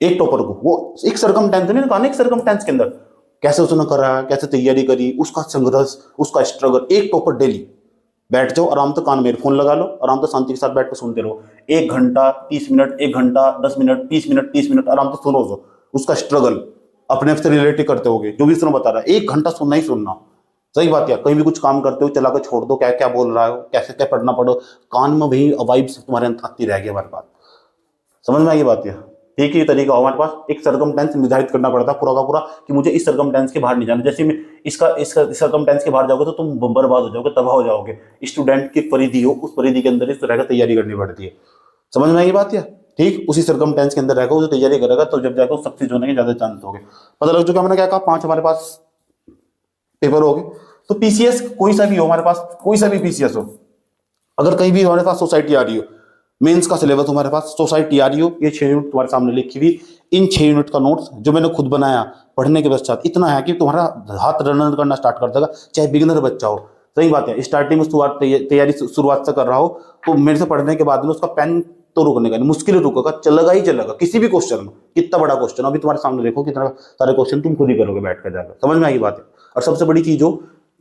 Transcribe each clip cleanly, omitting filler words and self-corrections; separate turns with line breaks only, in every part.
एक टॉपर को, वो एक सरकमटेंस नहीं कहा ना, एक सरकमटेंस के अंदर कैसे उसने करा, कैसे तैयारी करी, उसका संघर्ष, उसका स्ट्रगल। एक टॉपर डेली बैठ जाओ आराम से, कान में ईयरफोन लगा लो, आराम से शांति के साथ बैठ कर सुनते रहो, 1 घंटा 30 मिनट, 1 घंटा 10 मिनट, 30 मिनट 30 मिनट आराम से सुनो। जो उसका स्ट्रगल अपने आप से रिलेट करते होगे, जो भी उसने बता रहा है, 1 घंटा सुनना ही सुनना। सही बात है, कहीं भी कुछ काम करते हो चला कर छोड़ दो, क्या क्या बोल रहा हो, कैसे क्या पढ़ना पड़ो, कान में वही वाइब्स तुम्हारे आती रहेगी हमारे पास। समझ में आई बात है? ठीक है, ये तरीका हो हमारे पास, एक सरकमटेंस निर्धारित करना पड़ता है पूरा का पूरा कि मुझे इस सरकमटेंस के बाहर नहीं जाना। जैसे मैं इसका सरकमटेंस के बाहर जाओगे तो तुम बर्बाद हो जाओगे, तबाह हो जाओगे। स्टूडेंट की परिधि हो, उस परिधि के अंदर इस तरह की तैयारी करनी पड़ती है। समझ में आई बात है? ठीक, उसी सरकमटेंस के अंदर रहेगा, जो तैयारी करेगा तो जब जाकर सक्सेस होने के ज्यादा चांस हो गए। पता लग चुका मैंने क्या कहा, 5 हमारे पास पेपर हो गए। तो पीसीएस कोई सा भी हो हमारे पास, कोई सा भी पीसीएस हो, अगर कहीं भी हमारे पास सोसाइटी आ रही हो, मेंस का सिलेबस हमारे पास सोसाइटी आ रही हो, ये 6 यूनिट तुम्हारे सामने लिखी हुई, इन 6 यूनिट का नोट्स जो मैंने खुद बनाया पढ़ने के पश्चात इतना है कि तुम्हारा हाथ रन करना स्टार्ट कर देगा, चाहे बिगिनर बच्चा हो। सही बात है, स्टार्टिंग में तैयारी शुरुआत से कर रहा हो तो मेरे से पढ़ने के बाद में उसका पेन तो रुकने का नहीं, मुश्किल रुकेगा, चलेगा ही चलेगा किसी भी क्वेश्चन में। कितना बड़ा क्वेश्चन अभी तुम्हारे सामने देखो, कितना सारे क्वेश्चन तुम खुद ही करोगे बैठ कर जाकर। समझ में आई बात है? और सबसे बड़ी चीज हो,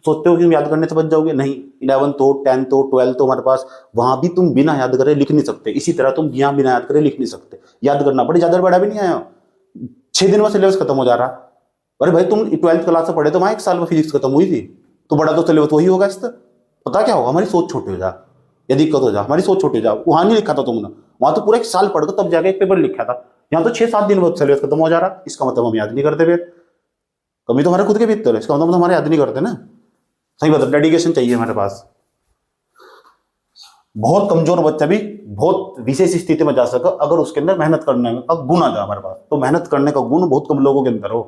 सोचते हो कि तुम याद करने से बच जाओगे, नहीं। 11th हो, 10th हो, 12th हो हमारे पास, वहां भी तुम बिना याद करे लिख नहीं सकते। इसी तरह तुम यहाँ बिना याद करे लिख नहीं सकते, याद करना पड़े। ज्यादा बड़ा भी नहीं आया, 6 दिन में सिलेबस खत्म हो जा रहा। अरे भाई तुम 12th क्लास से पढ़े तो वहां 1 साल में फिजिक्स खत्म हुई थी, तो बड़ा तो सिलेबस वही होगा। इससे पता क्या होगा, हमारी सोच छोटी हो जा, या दिक्कत हो जा, हमारी सोच छोटी हो जा। वहां नहीं लिखा था तुमने, वहां तो पूरा 1 साल पढ़ कर तब जाके एक पेपर लिखा था। यहाँ तो 6-7 दिन में सिलेबस खत्म हो जा रहा। इसका मतलब हम याद नहीं करते, फिर कमी तो हमारे खुद के भीतर है, इसका मतलब हमारे याद नहीं करते ना। सही बात है, डेडिकेशन चाहिए हमारे पास। बहुत कमजोर बच्चा भी बहुत विशेष स्थिति में जा सका अगर उसके अंदर मेहनत करने का गुण आ जाए हमारे पास। तो मेहनत करने का गुण बहुत कम लोगों के अंदर हो।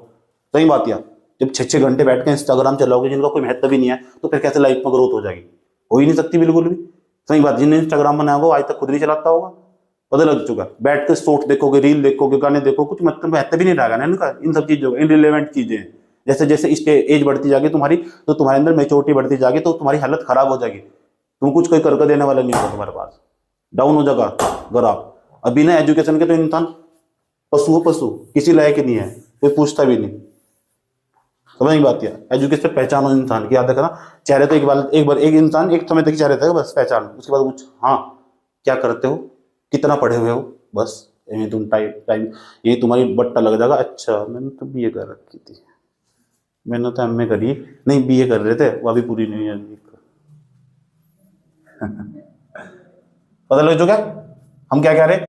सही बात है, जब 6-6 घंटे बैठ के इंस्टाग्राम चलाओगे जिनका कोई महत्व भी नहीं है, तो फिर कैसे लाइफ में ग्रोथ हो जाएगी? हो ही नहीं सकती बिल्कुल भी। सही बात, जिन्हें इंस्टाग्राम बनाया होगा आज तक खुद नहीं चलाता होगा, पता लग चुका। बैठ कर शॉर्ट देखोगे, रील देखोगे, गाने देखो, कुछ मतलब महत्व भी नहीं रहेगा ना इनका। इन सब चीजों का इनरिलेवेंट चीजें हैं। जैसे जैसे इस एज बढ़ती जाएगी तुम्हारी, तो तुम्हारे अंदर मेच्योरिटी बढ़ती जाएगी, तो तुम्हारी हालत खराब हो जाएगी। तुम कुछ कोई करके देने वाला नहीं होगा, तुम्हारे पास डाउन हो जाएगा ग्राफ। अब बिना एजुकेशन के तो इंसान पशु हो, पशु किसी लायक ही नहीं है, कोई पूछता भी नहीं। समझ नहीं बात है? एजुकेशन पहचान हो इंसान की, याद रखना। चेहरे तो एक इंसान एक समय तक चेहरे था बस पहचान, उसके बाद कुछ, हाँ क्या करते हो, कितना पढ़े हुए हो, बस ये तुम टाइम ये तुम्हारी बट्टा लग जाएगा। अच्छा मैंने तो बीए कर रखी थी, मैंने तो एमए करी, नहीं बीए कर रहे थे वो अभी पूरी नहीं है। पता लग चुका हम क्या कह रहे हैं।